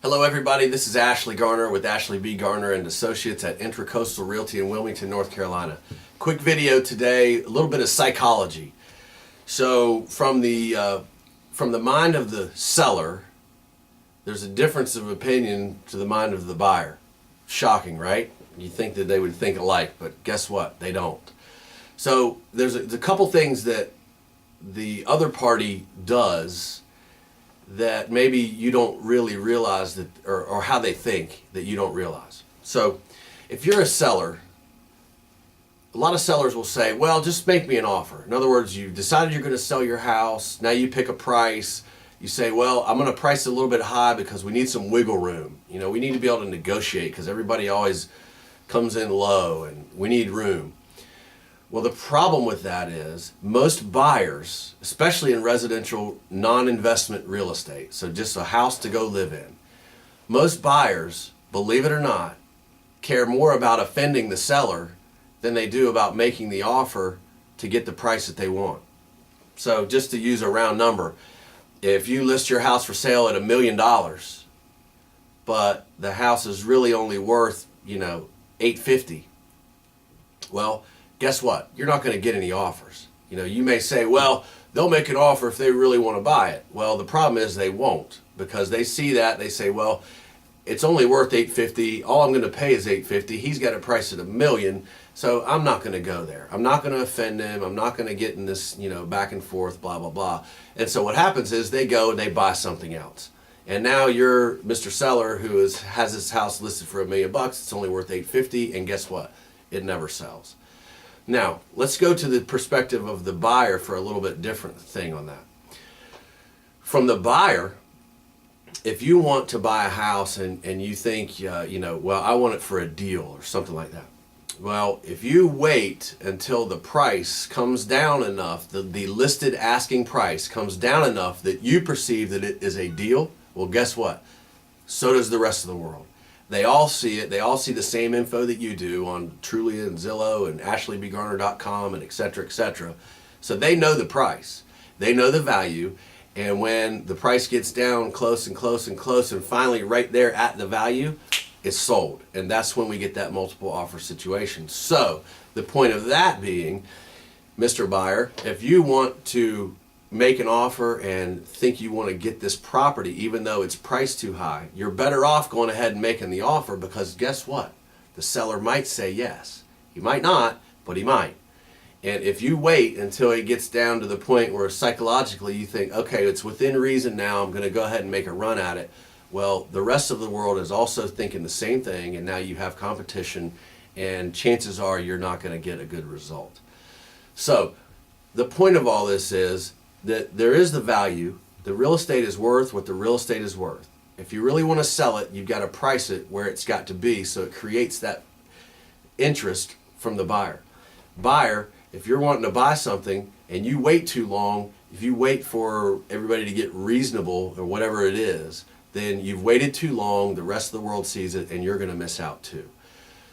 Hello everybody, this is Ashley Garner with Ashley B. Garner and Associates at Intracoastal Realty in Wilmington, North Carolina. Quick video today, a little bit of psychology. So from the mind of the seller, there's a difference of opinion to the mind of the buyer. Shocking, right? You think that they would think alike, but guess what? They don't. So there's a couple things that the other party does that maybe you don't really realize that, or how they think that you don't realize. So if you're a seller, a lot of sellers will say, well, just make me an offer. In other words, you decided you're going to sell your house. Now you pick a price. You say, well, I'm going to price it a little bit high because we need some wiggle room. You know, we need to be able to negotiate because everybody always comes in low and we need room. Well, the problem with that is most buyers, especially in residential non-investment real estate, so just a house to go live in, most buyers, believe it or not, care more about offending the seller than they do about making the offer to get the price that they want. So just to use a round number, if you list your house for sale at $1 million, but the house is really only worth, $850, well, guess what? You're not going to get any offers. You may say, well, they'll make an offer if they really want to buy it. Well, the problem is they won't, because they see that, they say, well, it's only worth $850. All I'm going to pay is $850. He's got it priced at $1 million, so I'm not going to go there. I'm not going to offend him. I'm not going to get in this, back and forth, blah, blah, blah. And so what happens is they go and they buy something else. And now you're Mr. Seller who has his house listed for $1 million. It's only worth $850, and guess what? It never sells. Now, let's go to the perspective of the buyer for a little bit different thing on that. From the buyer, if you want to buy a house and you think, well, I want it for a deal or something like that. Well, if you wait until the price comes down enough, the listed asking price comes down enough that you perceive that it is a deal, well, guess what? So does the rest of the world. They all see it. They all see the same info that you do on Trulia and Zillow and ashleybgarner.com and et cetera, et cetera. So they know the price. They know the value. And when the price gets down close and close and close and finally right there at the value, it's sold. And that's when we get that multiple offer situation. So the point of that being, Mr. Buyer, if you want to make an offer and think you want to get this property even though it's priced too high, you're better off going ahead and making the offer, because guess what? The seller might say yes. He might not, but he might. And if you wait until it gets down to the point where psychologically you think, okay, it's within reason now, I'm going to go ahead and make a run at it, well, the rest of the world is also thinking the same thing, and now you have competition, and chances are you're not going to get a good result. So the point of all this is that there is the value. The real estate is worth what the real estate is worth. If you really want to sell it, you've got to price it where it's got to be so it creates that interest from the buyer. Buyer, if you're wanting to buy something and you wait too long, if you wait for everybody to get reasonable or whatever it is, then you've waited too long, the rest of the world sees it, and you're going to miss out too.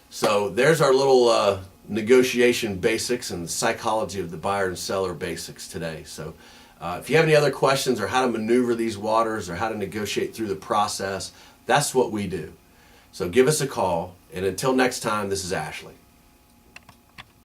So there's our little negotiation basics and psychology of the buyer and seller basics today. So if you have any other questions or how to maneuver these waters or how to negotiate through the process, that's what we do. So give us a call, and until next time, this is Ashley.